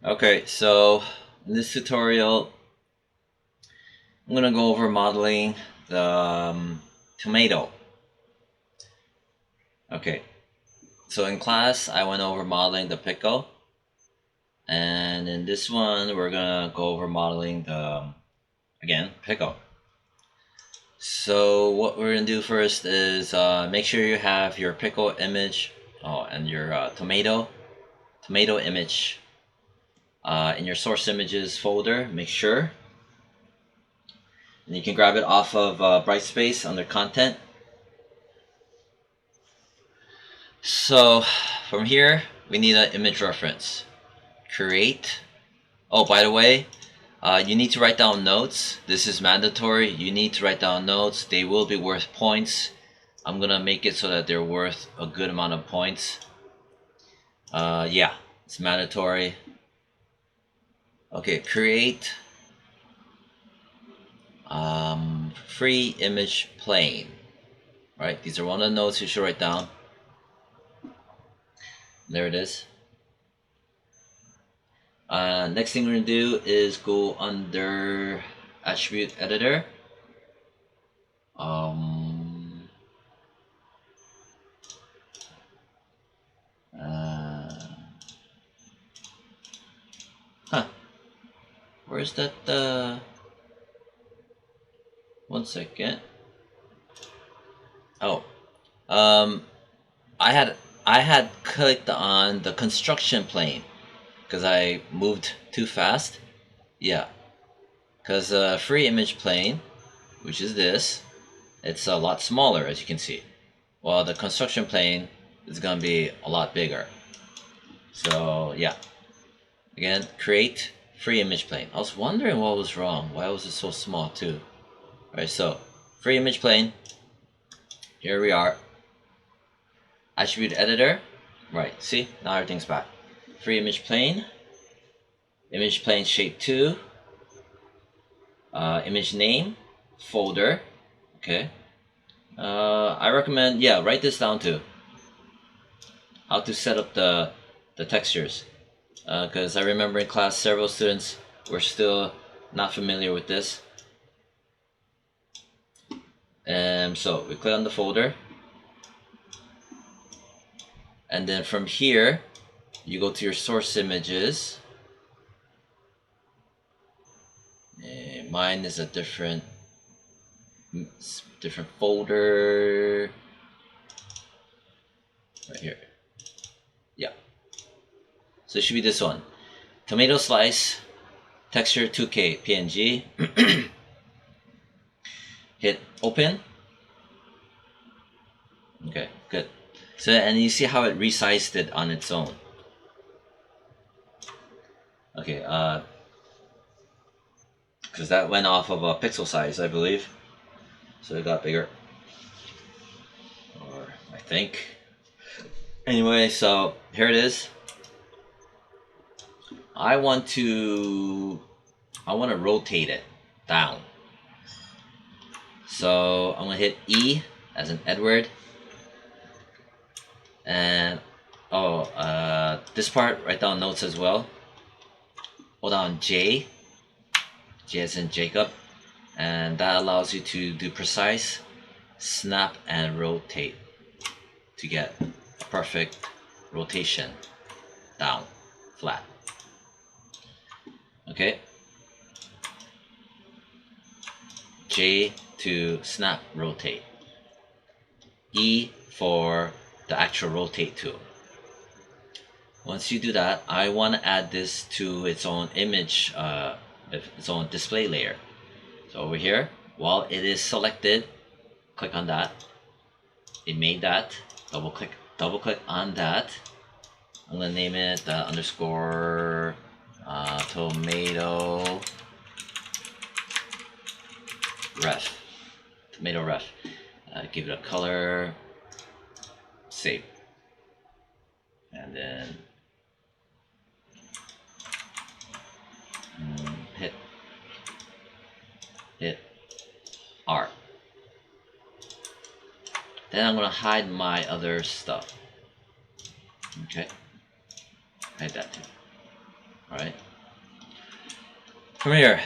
Okay, so in this tutorial, I'm gonna go over modeling the tomato. Okay, so in class, I went over modeling the pickle, and in this one, we're gonna go over modeling the, again, pickle. So what we're gonna do first is make sure you have your pickle image, and your tomato image in your source images folder. Make sure, and you can grab it off of Brightspace under content. So from here, we need an image reference. Create. Oh, by the way, you need to write down notes. This is mandatory. You need to write down notes. They will be worth points. I'm gonna make it so that they're worth a good amount of points. Yeah, it's mandatory. Okay, create free image plane. Right, these are one of the notes you should write down. There it is. Next thing we're gonna do is go under attribute editor. Um, uh, huh. Where's that? One second. Oh, um, I had I had clicked on the construction plane because I moved too fast. Yeah, because free image plane, which is this, it's a lot smaller as you can see. While the construction plane is gonna be a lot bigger. So yeah, again, create free image plane. I was wondering what was wrong. Why was it so small too? Alright, so free image plane. Here we are. Attribute editor. Right, see? Now everything's back. Free image plane. Image plane shape 2. Image name. Folder. Okay. I recommend, yeah, write this down too. How to set up the textures. Because I remember in class several students were still not familiar with this. So we click on the folder, and then from here you go to your source images. Mine is a different folder right here. Yeah, so it should be this one. Tomato slice, texture 2K PNG. Hit open. Okay, good. So, and you see how it resized it on its own. Okay, because that went off of a pixel size, I believe. So it got bigger. Or I think. Anyway, so here it is. I want to rotate it down. So I'm gonna hit E as in Edward, and this part write down notes as well. Hold on J as in Jacob, and that allows you to do precise snap and rotate to get a perfect rotation down flat. Okay, J to snap rotate, E for the actual rotate tool. Once you do that, I want to add this to its own image, its own display layer. So over here, while it is selected, click on that. It made that. Double click on that. I'm gonna name it underscore tomato ref. Tomato ref. Give it a color. Save. And then hit R. Then I'm gonna hide my other stuff. Okay, hide that too. Alright. From here,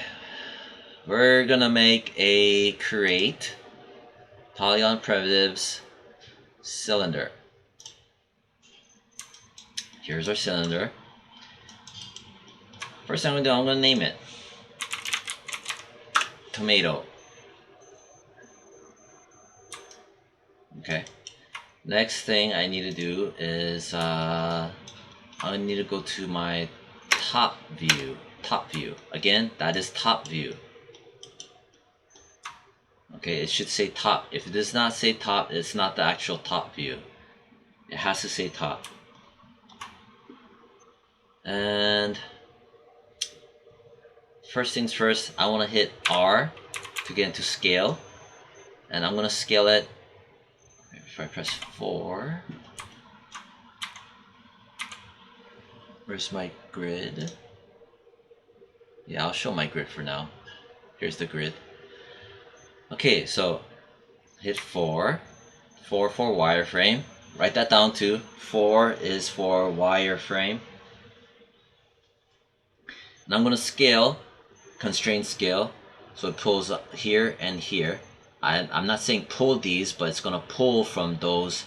we're gonna make a create polygon primitives cylinder. Here's our cylinder. First thing I'm gonna do, I'm gonna name it tomato. Okay. Next thing I need to do is I need to go to my top view. Top view. Again, that is top view. Okay, it should say top. If it does not say top, it's not the actual top view. It has to say top. And first things first, I want to hit R to get into scale. And I'm going to scale it. If I press 4. Where's my grid? Yeah, I'll show my grid for now. Here's the grid. Okay, so hit 4. 4 for wireframe. Write that down too. 4 is for wireframe. And I'm going to scale, constraint scale, so it pulls up here and here. I'm not saying pull these, but it's going to pull from those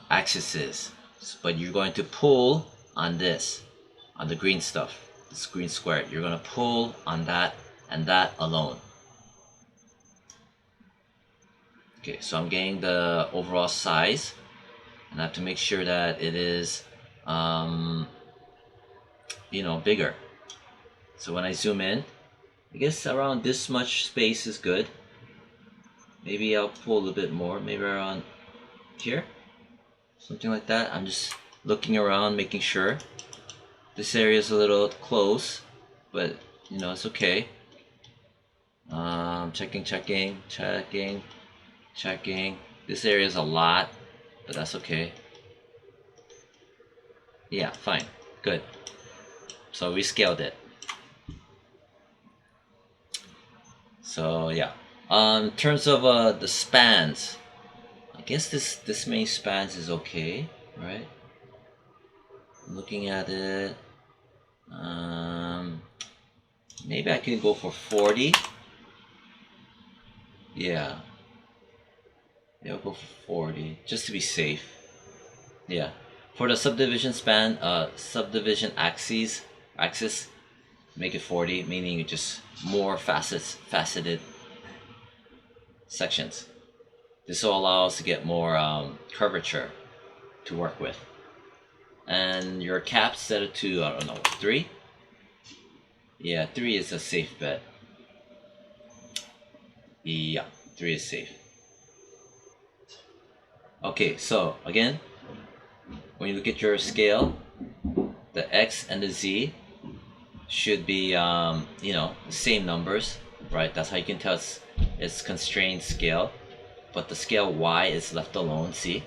axes. But you're going to pull on this, on the green stuff, this green square. You're going to pull on that and that alone. Okay, so I'm getting the overall size, and I have to make sure that it is, you know, bigger. So when I zoom in, I guess around this much space is good. Maybe I'll pull a little bit more, maybe around here, something like that. I'm just looking around, making sure. This area is a little close, but you know, it's okay. Checking. This area is a lot, but that's okay. Yeah, fine, good. So we scaled it. So yeah, in terms of the spans, I guess this many spans is okay, right? Looking at it, maybe I can go for 40. Yeah, I'll go for 40 just to be safe. Yeah, for the subdivision span, subdivision axis, make it 40, meaning just more faceted sections. This will allow us to get more curvature to work with. And your cap set it to, I don't know, 3? Yeah, 3 is a safe bet. Yeah, 3 is safe. Okay, so again, when you look at your scale, the X and the Z should be, you know, the same numbers, right? That's how you can tell it's constrained scale. But the scale Y is left alone, see?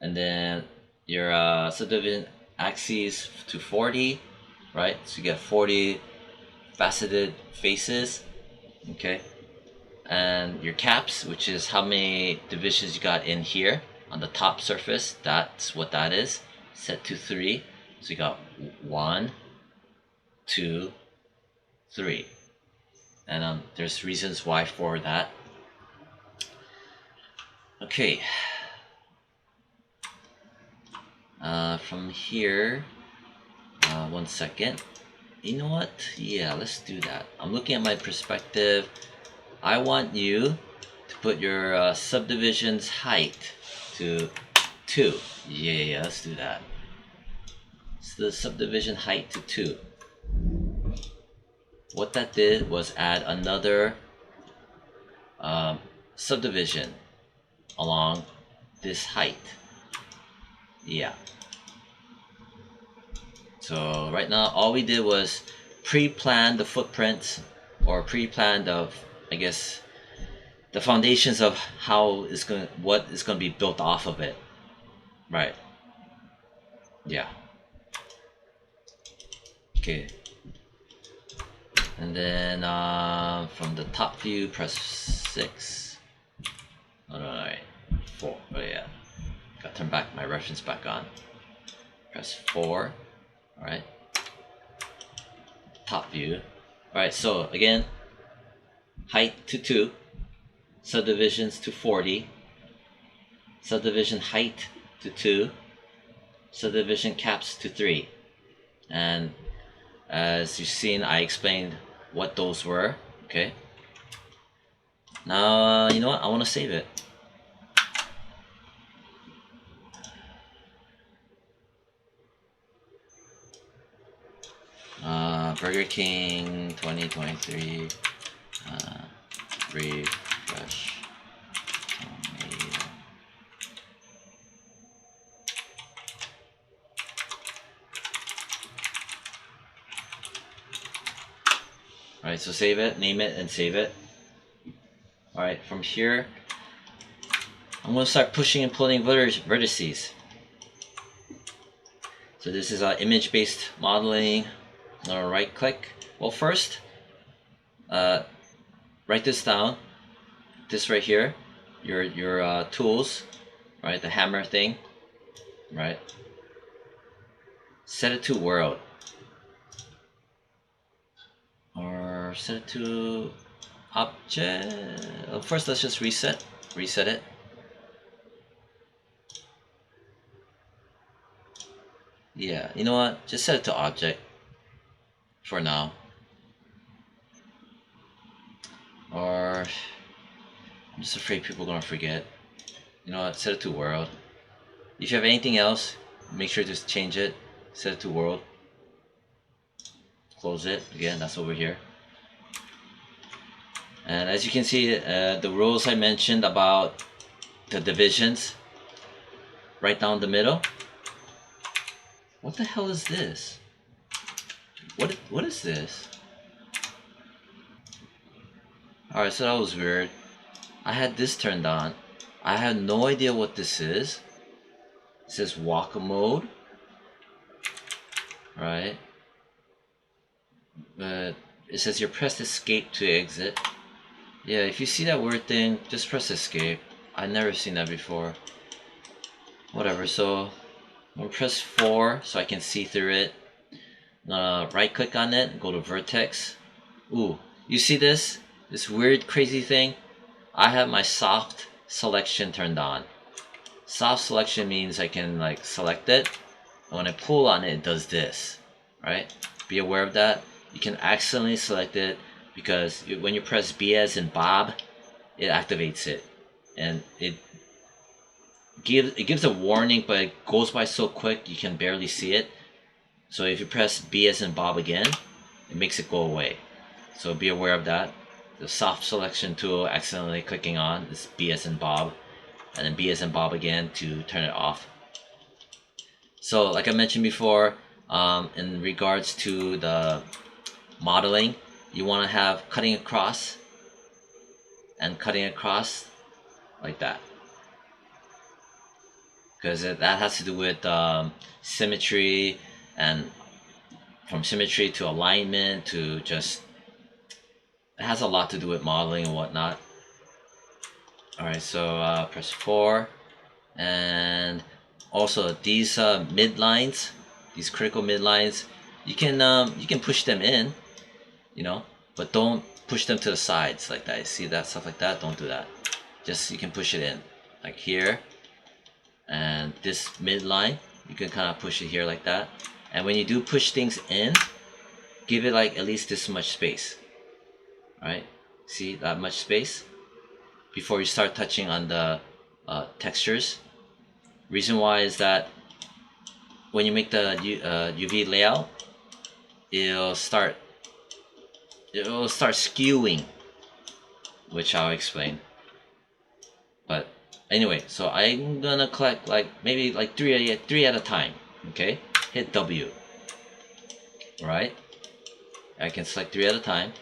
And then your subdivision axes to 40, right? So you get 40 faceted faces, okay? And your caps, which is how many divisions you got in here on the top surface, that's what that is, set to 3. So you got 1, 2, 3. And there's reasons why for that. Okay. From here, 1 second. You know what? Yeah, let's do that. I'm looking at my perspective. I want you to put your subdivision's height to 2. Yeah, let's do that. So the subdivision height to 2. What that did was add another subdivision along this height. Yeah. So right now all we did was pre-plan the footprints, or pre-plan of, I guess, the foundations of what is going to be built off of it. Right. Yeah. Okay. And then from the top view, press 6. Oh no, right. 4. Oh yeah. Got to turn back my reference back on. Press 4. All right, top view. All right, so again, height to 2, subdivisions to 40, subdivision height to 2, subdivision caps to 3. And as you've seen, I explained what those were. Okay, now you know what, I want to save it. Burger King 2023 refresh tomato. Alright, so save it, name it, and save it. Alright, from here, I'm going to start pushing and pulling vertices. So this is image-based modeling. I'm going to right click. Well, first, write this down. This right here, your tools, right? The hammer thing, right? Set it to world. Or set it to object. First, let's just reset it. Yeah, you know what? Just set it to object for now. Or I'm just afraid people are gonna forget. You know what? Set it to world. If you have anything else, make sure to change it. Set it to world. Close it. Again, that's over here. And as you can see, the rules I mentioned about the divisions right down the middle. What the hell is this? What is this? Alright, so that was weird. I had this turned on. I had no idea what this is. It says walk mode. Right. But it says you press escape to exit. Yeah, if you see that weird thing, just press escape. I've never seen that before. Whatever, so I'm gonna press 4 so I can see through it. Right click on it, go to vertex. Ooh, you see this? This weird crazy thing? I have my soft selection turned on. Soft selection means I can like select it, and when I pull on it, it does this, right? Be aware of that. You can accidentally select it because when you press B as in Bob, it activates it, and it gives a warning, but it goes by so quick you can barely see it. So if you press B as in Bob again, it makes it go away. So be aware of that. The soft selection tool accidentally clicking on is B as in Bob, and then B as in Bob again to turn it off. So like I mentioned before, in regards to the modeling, you want to have cutting across and cutting across like that, because that has to do with symmetry, and from symmetry to alignment to just, it has a lot to do with modeling and whatnot. Alright, so press 4, and also these midlines, these critical midlines, you can push them in, you know, but don't push them to the sides like that. You see that stuff like that? Don't do that. Just you can push it in like here, and this midline you can kind of push it here like that. And when you do push things in, give it like at least this much space. Right? See that much space before you start touching on the textures. Reason why is that when you make the UV layout, it'll start skewing, which I'll explain. But anyway, so I'm gonna collect like maybe like three at a time. Okay, hit W. Right, I can select 3 at a time,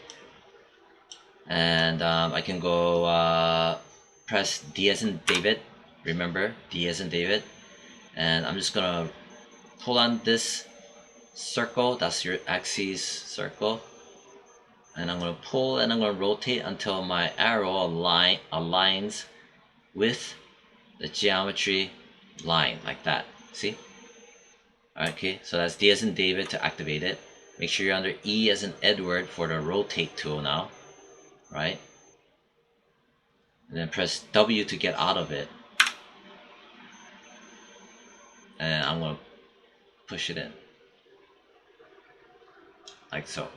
and I can go press D as in David. Remember, D as in David, and I'm just gonna pull on this circle. That's your axis circle, and I'm gonna pull and I'm gonna rotate until my arrow aligns with the geometry line like that. See? Okay, so that's D as in David to activate it. Make sure you're under E as in Edward for the rotate tool now, right? And then press W to get out of it. And I'm going to push it in. Like so.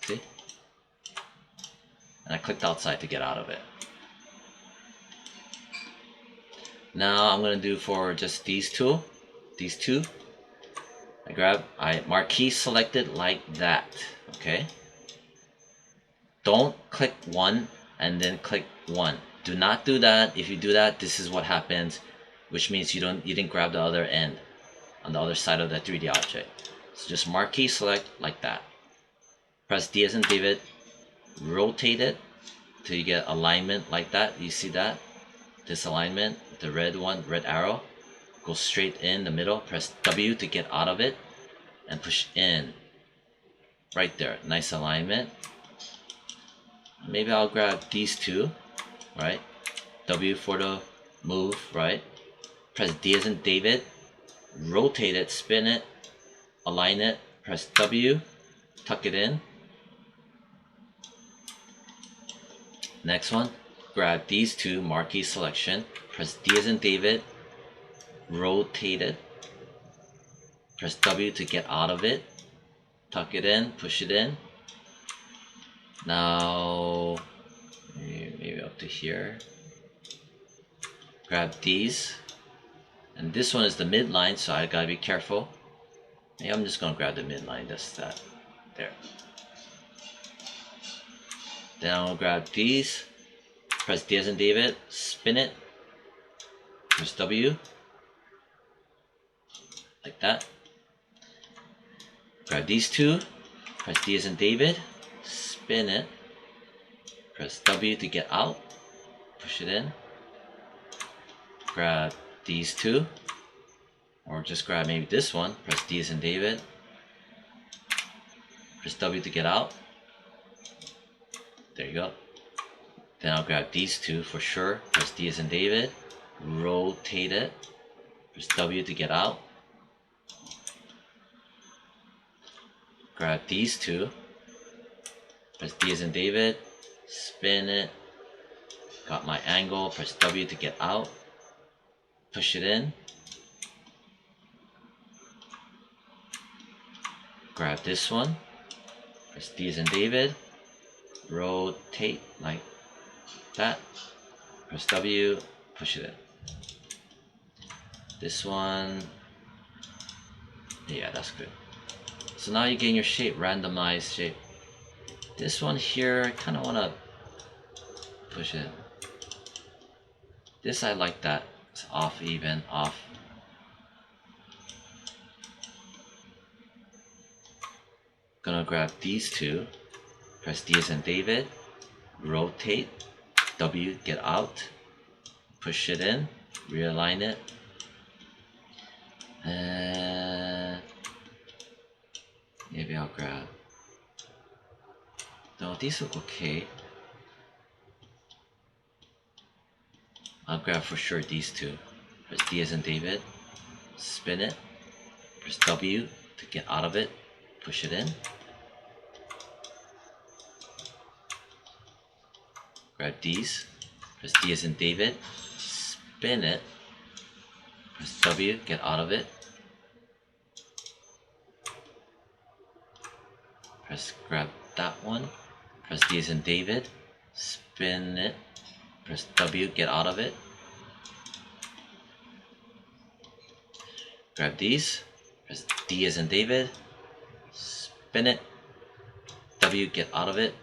See? And I clicked outside to get out of it. Now I'm going to do for just these two. I marquee selected like that. Okay? Don't click one and then click one. Do not do that. If you do that, this is what happens, which means you didn't grab the other end on the other side of the 3D object. So just marquee select like that. Press D as in David, rotate it till you get alignment like that. You see that? This alignment, the red one, red arrow, go straight in the middle. Press W to get out of it and push in. Right there, nice alignment. Maybe I'll grab these two, right? W for the move, right? Press D as in David, rotate it, spin it, align it, press W, tuck it in. Next one, grab these two, marquee selection, press D as in David, rotate it, press W to get out of it, tuck it in, push it in. Now, maybe up to here. Grab these, and this one is the midline, so I gotta be careful. Maybe I'm just gonna grab the midline, just that. There. Then I'll grab these, press D as in David, spin it, press W, like that. Grab these two, press D as in David, spin it, press W to get out, push it in. Grab these two, or just grab maybe this one, press D as in David, press W to get out. There you go. Then I'll grab these two for sure, press D as in David, rotate it, press W to get out. Grab these two, press D as in David, spin it, got my angle, press W to get out, push it in. Grab this one, press D as in David, rotate like that, press W, push it in. This one, yeah, that's good. So now you're getting your shape, randomized shape. This one here, I kind of want to push it. This I like that. It's off, even, off. Gonna grab these two, press D as in David, rotate, W, get out, push it in, realign it, and maybe I'll grab, no, these look okay. I'll grab for sure these two. Press D as in David, spin it, press W to get out of it, push it in. Grab these, press D as in David, spin it, press W, get out of it. Grab that one, press D as in David, spin it, press W, get out of it. Grab these, press D as in David, spin it, W, get out of it,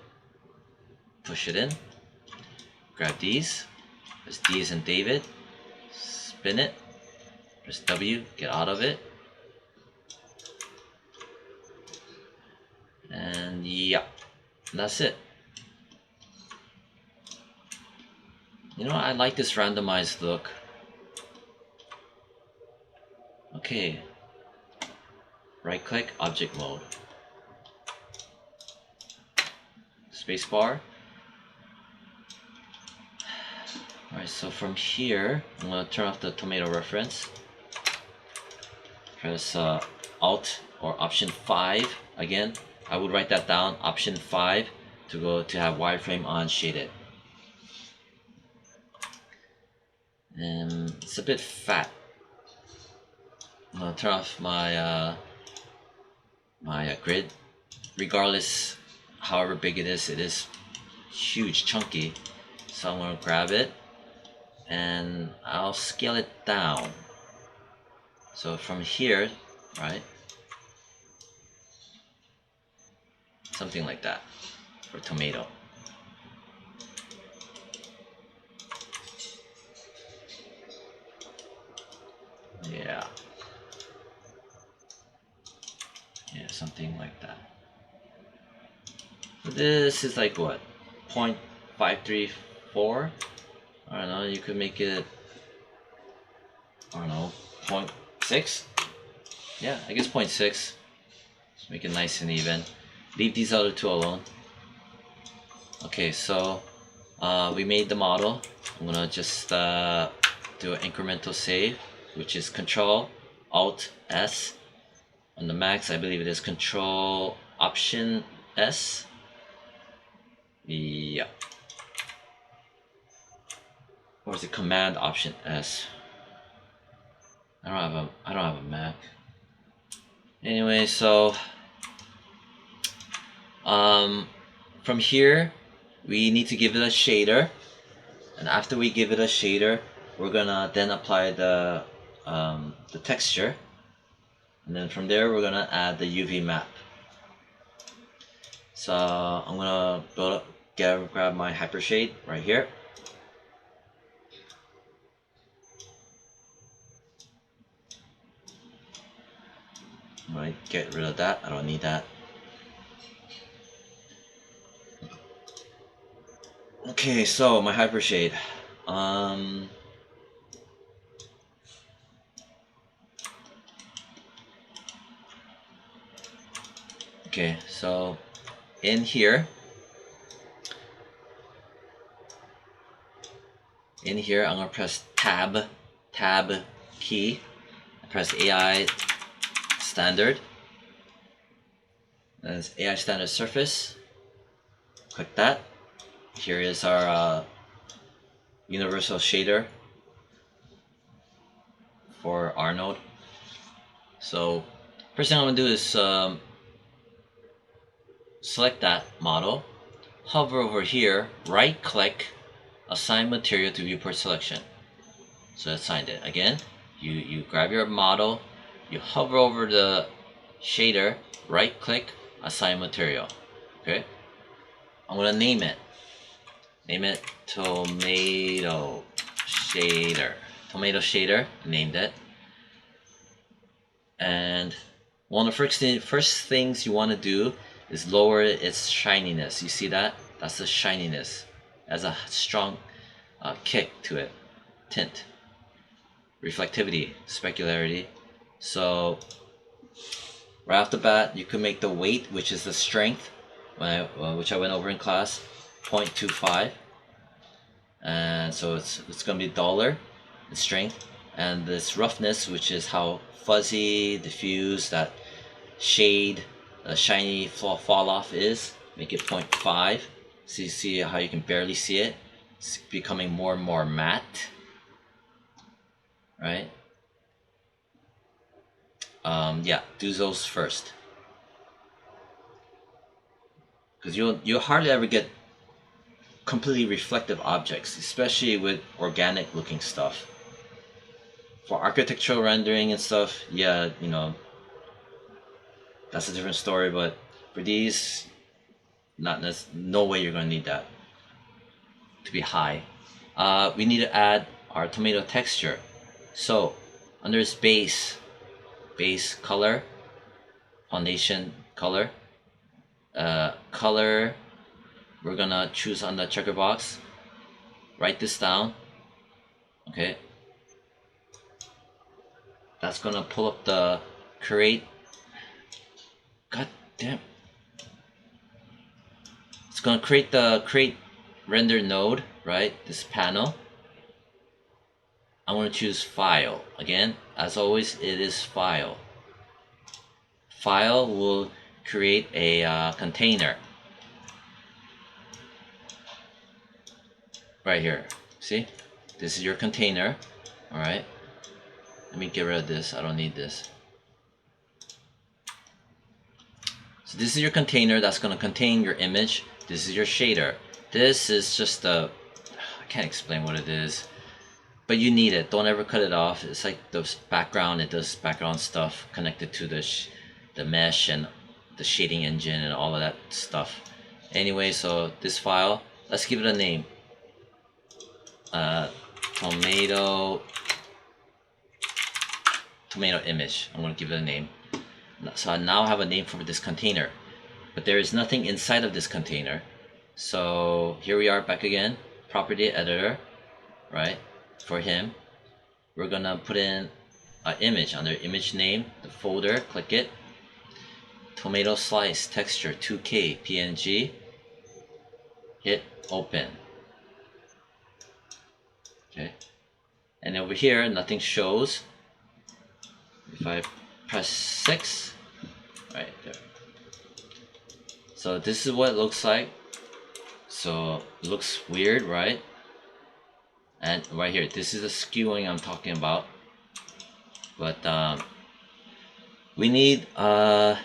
push it in. Grab these, press D as in David, spin it, press W, get out of it. And yeah, that's it. You know, I like this randomized look. Okay, right click, object mode, spacebar. Alright, so from here, I'm going to turn off the tomato reference. press Alt or Option 5 again. I would write that down, Option 5, to go to have wireframe on shaded. And it's a bit fat. I'm gonna turn off my my grid. Regardless, however big it is huge, chunky. So I'm gonna grab it and I'll scale it down. So from here, right, something like that for tomato. Yeah, something like that. So this is like what, 0.534? I don't know, you could make it, I don't know, 0.6? Yeah, I guess 0.6. Make it nice and even. Leave these other two alone. Okay, so we made the model. I'm gonna just do an incremental save, which is Control Alt S. On the Macs, I believe it is Control Option S. Yeah. Or is it Command Option S? I don't have a Mac. Anyway, so from here we need to give it a shader, and after we give it a shader, we're gonna then apply the texture, and then from there we're gonna add the UV map. So I'm gonna grab my hypershade right here. I'm gonna get rid of that, I don't need that. Okay, so my hypershade. Okay, so in here, I'm gonna press tab key, press AI standard, and it's AI standard surface. Click that. Here is our universal shader for our node. So first thing I'm gonna do is select that model, hover over here, right click, assign material to viewport selection. So I assigned it. Again, you grab your model, you hover over the shader, right click, assign material. Okay, I'm gonna name it tomato shader. Named it. And one of the first things you want to do is lower its shininess. You see that? That's the shininess. It has a strong kick to it. Tint, reflectivity, specularity. So right off the bat, you can make the weight, which is the strength, which I went over in class, 0.25. And so it's gonna be duller in strength, and this roughness, which is how fuzzy, diffuse that shade, shiny fall off is, make it 0.5. So you see how you can barely see it. It's becoming more and more matte, right? Yeah, do those first, because you'll hardly ever get completely reflective objects, especially with organic looking stuff. For architectural rendering and stuff, yeah, you know, that's a different story. But for these, no way you're gonna need that to be high. We need to add our tomato texture. So under this base color, foundation color, color, we're gonna choose on the checker box. Write this down. Okay. That's gonna pull up the create. God damn. It's gonna create the render node, right? This panel. I'm gonna choose file. Again, as always, it is file. file will create a container right here. See, this is your container. All right, let me get rid of this. I don't need this. So this is your container that's going to contain your image. This is your shader. This is just I can't explain what it is, but you need it. Don't ever cut it off. It's like the background. It does background stuff connected to the mesh and the shading engine and all of that stuff. Anyway, so this file, let's give it a name. Tomato image. I'm going to give it a name. So I now have a name for this container, but there is nothing inside of this container. So here we are back again, property editor, right? For him, we're gonna put in an image under image name, the folder, click it, tomato slice texture 2K PNG, hit open. Okay, and over here nothing shows. If I press 6, right there. So this is what it looks like. So it looks weird, right? And right here, this is the skewing I'm talking about. But we need the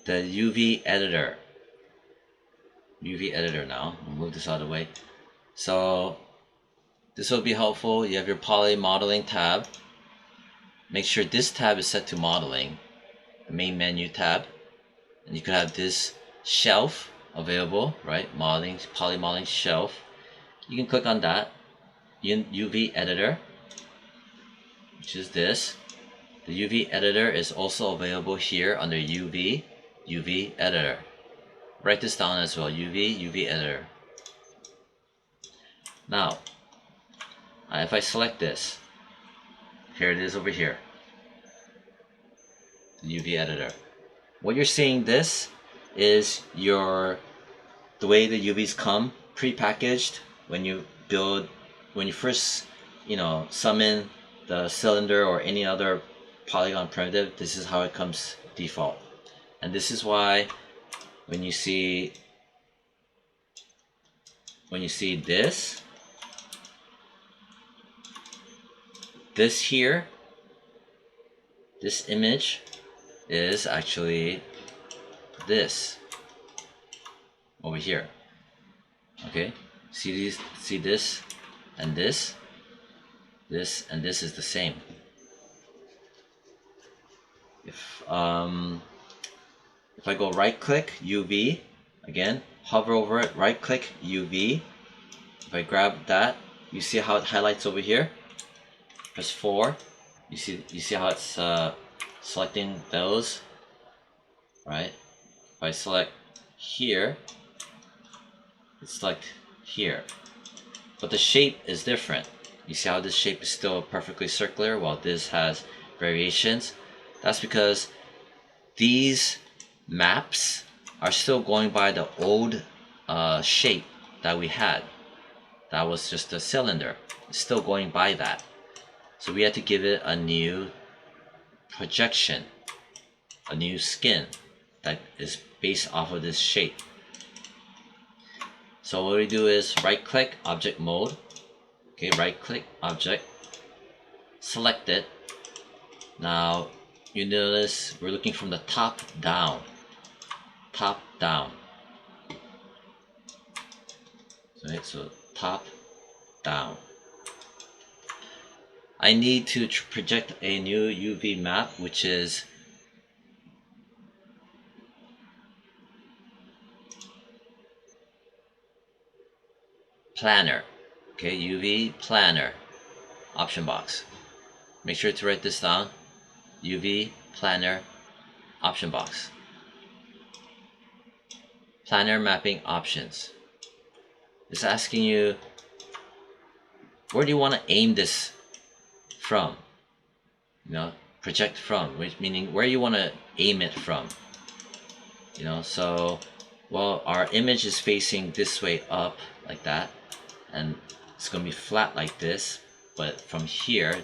UV editor. Now. I'll move this out of the way. So this will be helpful. You have your poly modeling tab. Make sure this tab is set to modeling, the main menu tab, and you could have this shelf available, right? Modeling, poly modeling shelf. You can click on that. UV editor, which is this. The UV editor is also available here under UV editor. Write this down as well. UV editor. Now, if I select this, here it is over here. The UV editor. What you're seeing, this is the way the UVs come pre-packaged when you first summon the cylinder or any other polygon primitive. This is how it comes default, and this is why when you see this here, this image is actually this over here. Okay, see this and this and this is the same. If I go right click UV again, hover over it, right click UV. If I grab that, you see how it highlights over here. Press 4. You see how it's selecting those, right? If I select here, it's select here, but the shape is different. You see how this shape is still perfectly circular while this has variations? That's because these maps are still going by the old shape that we had. That was just a cylinder. It's still going by that. So we had to give it a new projection, a new skin that is based off of this shape. So what we do is right click object mode. Okay, right click object, select it. Now you notice we're looking from the top down. Top down. Right, so top down. I need to project a new UV map, which is planner. Okay, UV planner option box. Make sure to write this down. UV planner option box. Planner mapping options. It's asking you, where do you want to aim this from? Project from, which meaning where you want to aim it from. So, well, our image is facing this way up like that, and it's going to be flat like this, but from here,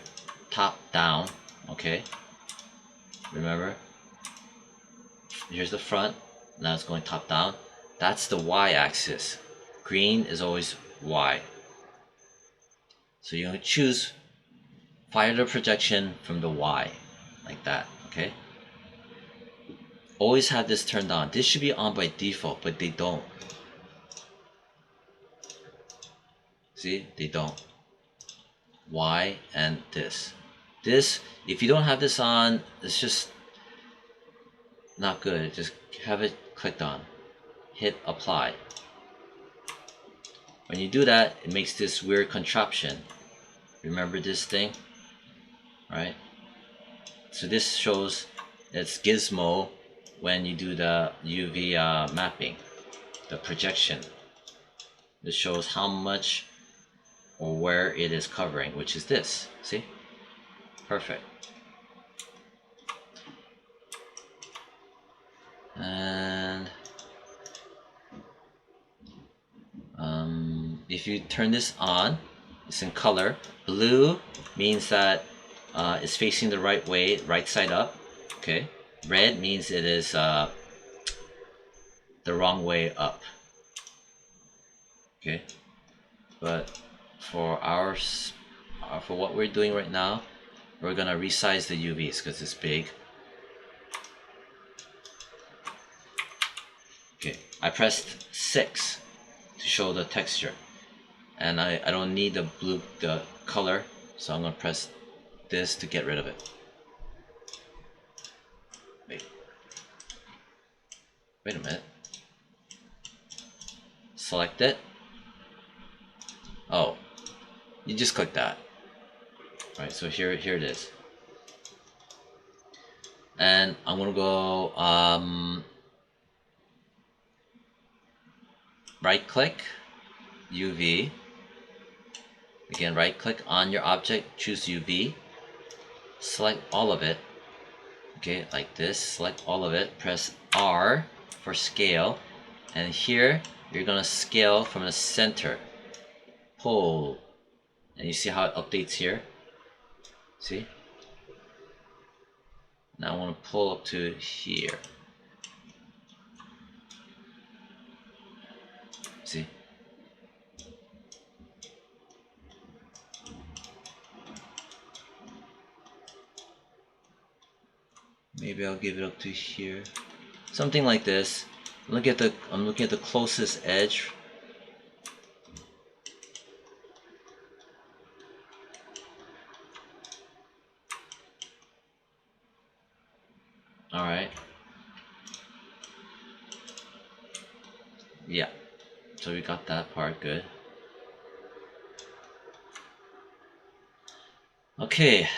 top down, okay? Remember? Here's the front. Now it's going top down. That's the y-axis. Green is always y. So you're going to choose fire the projection from the y, like that, okay? Always have this turned on. This should be on by default, but they don't. See, they don't. Y and this. This, if you don't have this on, it's just not good. Just have it clicked on. Hit apply. When you do that, it makes this weird contraption. Remember this thing? Right? So this shows it's gizmo when you do the UV mapping, the projection. This shows how much or where it is covering, which is this. See? Perfect. And if you turn this on, it's in color. Blue means that it's facing the right way, right side up. Okay. Red means it is the wrong way up. Okay. But for ours, for what we're doing right now, we're gonna resize the UVs because it's big. Okay, I pressed 6 to show the texture, and I don't need the color, so I'm gonna press this to get rid of it. Wait a minute. Select it. Oh, you just click that. Right, so here it is. And I'm gonna go right click, UV. Again, right click on your object, choose UV, select all of it. Okay, like this, select all of it, press R for scale, and here you're gonna scale from the center. Pull, and you see how it updates here? See? Now I want to pull up to here. See? Maybe I'll give it up to here. Something like this. I'm looking at the closest edge. Alright. Yeah. So we got that part good. Okay,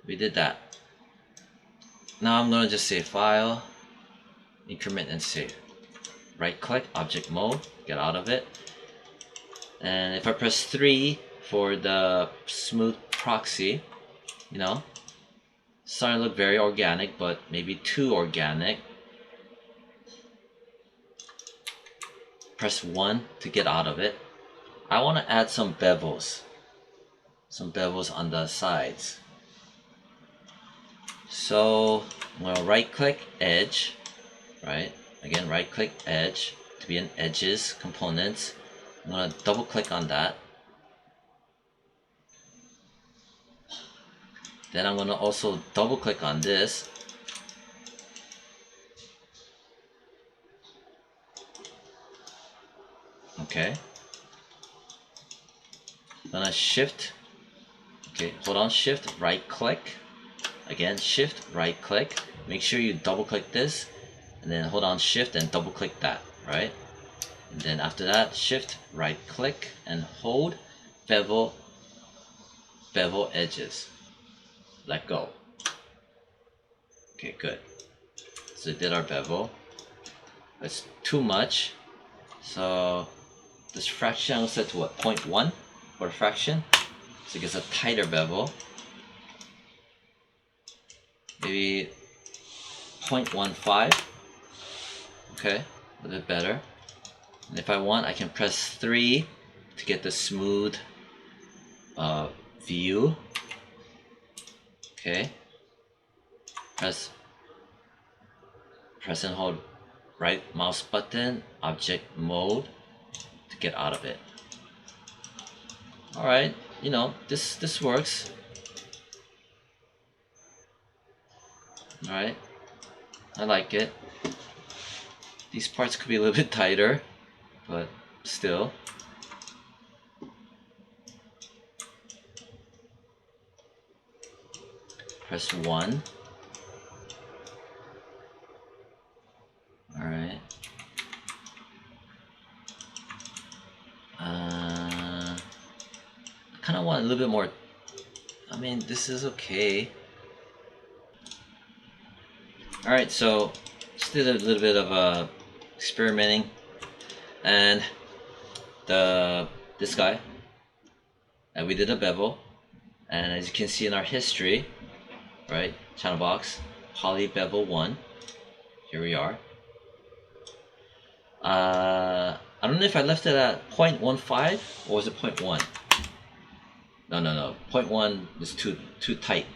we did that. Now I'm gonna just say File, Increment and Save. Right click, Object Mode, get out of it. And if I press 3 for the smooth proxy, you know, it's starting to look very organic, but maybe too organic. Press 1 to get out of it. I want to add some bevels. Some bevels on the sides. So I'm going to right click edge, right? Again, right click edge to be in edges, components. I'm going to double click on that. Then I'm going to also double click on this. Okay. Then I shift. Okay, hold on, shift, right click. Again, shift, right click. Make sure you double click this. And then hold on, shift and double click that, right? And then after that, shift, right click and hold, bevel edges. Let go. Okay, good. So we did our bevel. It's too much. So this fraction I'll set to what? 0.1 for a fraction. So it gets a tighter bevel. Maybe 0.15. Okay, a bit better. And if I want, I can press 3 to get the smooth view. Okay. Press press and hold right mouse button, object mode, to get out of it. Alright, you know, this works. Alright, I like it. These parts could be a little bit tighter, but still. Press 1. Alright. I kind of want a little bit more. I mean, this is okay. Alright, so just did a little bit of experimenting, and this guy, and we did a bevel, and as you can see in our history, right, channel box, poly bevel 1, here we are. I don't know if I left it at 0.15 or was it 0.1? No, 0.1 is too tight.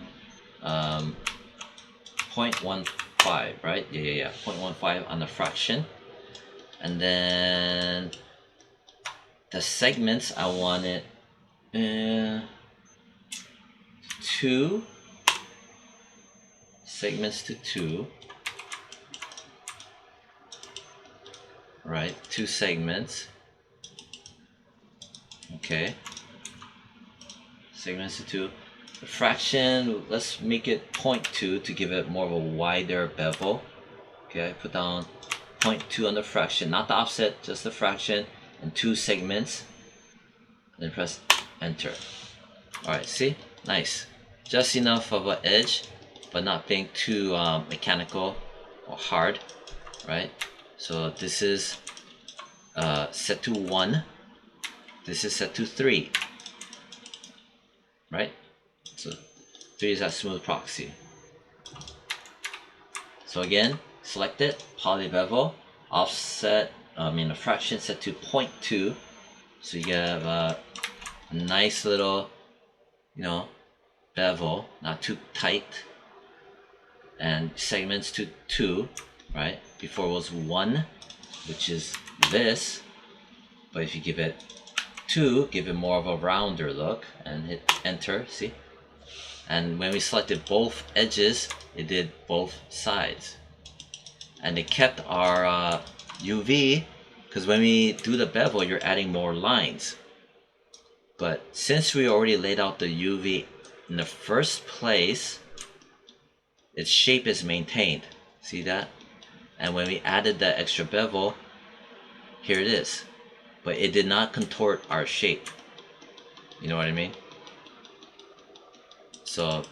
0.15, right? Yeah. 0.15 on the fraction. And then the segments, I wanted 2 segments to 2. Right, 2 segments. Okay. Segments to 2. The fraction, let's make it 0.2 to give it more of a wider bevel. Okay, I put down 0.2 on the fraction, not the offset, just the fraction, and 2 segments. Then press enter. Alright, see? Nice. Just enough of an edge, but not being too mechanical or hard, right? So this is set to 1. This is set to 3. Right? So 3 is that smooth proxy. So again, select it, poly bevel, offset, the fraction set to 0.2. So you have a nice little, bevel, not too tight. And segments to 2, right? Before it was 1, which is this. But if you give it 2, give it more of a rounder look, and hit enter, see? And when we selected both edges, it did both sides. And it kept our UV, because when we do the bevel, you're adding more lines. But since we already laid out the UV in the first place, its shape is maintained. See that? And when we added that extra bevel, here it is. But it did not contort our shape. You know what I mean? So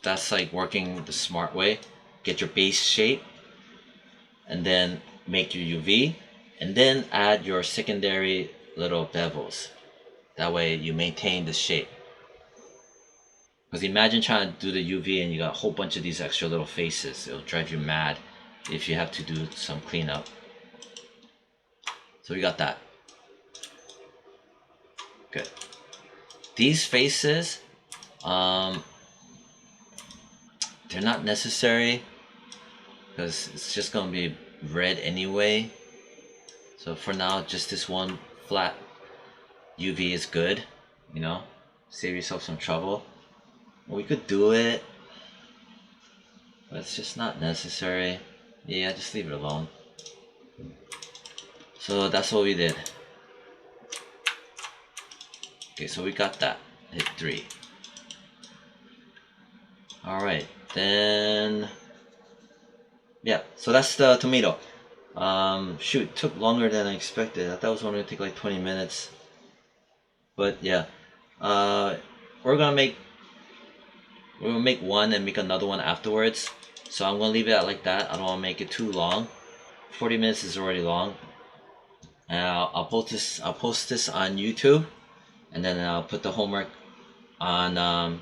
that's like working the smart way. Get your base shape, and then make your UV, and then add your secondary little bevels. That way you maintain the shape. Because imagine trying to do the UV and you got a whole bunch of these extra little faces. It'll drive you mad if you have to do some cleanup. So we got that. Good. These faces, they're not necessary because it's just gonna be red anyway. So for now, just this one flat UV is good. Save yourself some trouble. We could do it, but it's just not necessary. Yeah, just leave it alone. So that's what we did. Okay, so we got that. Hit 3. Alright, then yeah, so that's the tomato. Shoot, took longer than I expected. I thought it was only gonna take like 20 minutes. But yeah. We're gonna make one and make another one afterwards. So I'm gonna leave it at like that. I don't wanna make it too long. 40 minutes is already long. I'll post this on YouTube, and then I'll put the homework on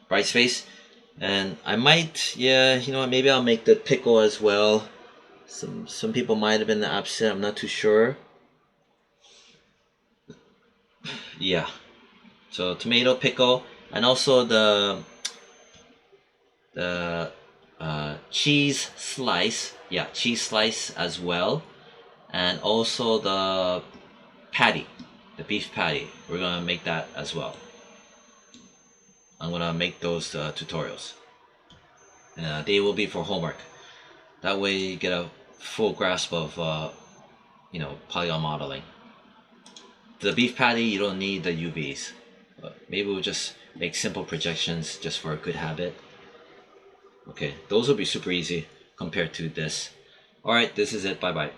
Brightspace. And I might, maybe I'll make the pickle as well. Some people might have been upset. I'm not too sure. Yeah. So tomato, pickle, and also the cheese slice. yeah, cheese slice as well, and also the patty, the beef patty. We're gonna make that as well. I'm gonna make those tutorials. They will be for homework. That way you get a full grasp of polygon modeling. The beef patty, you don't need the UVs. But maybe we'll just make simple projections just for a good habit. Okay, those will be super easy compared to this. Alright, this is it. Bye bye.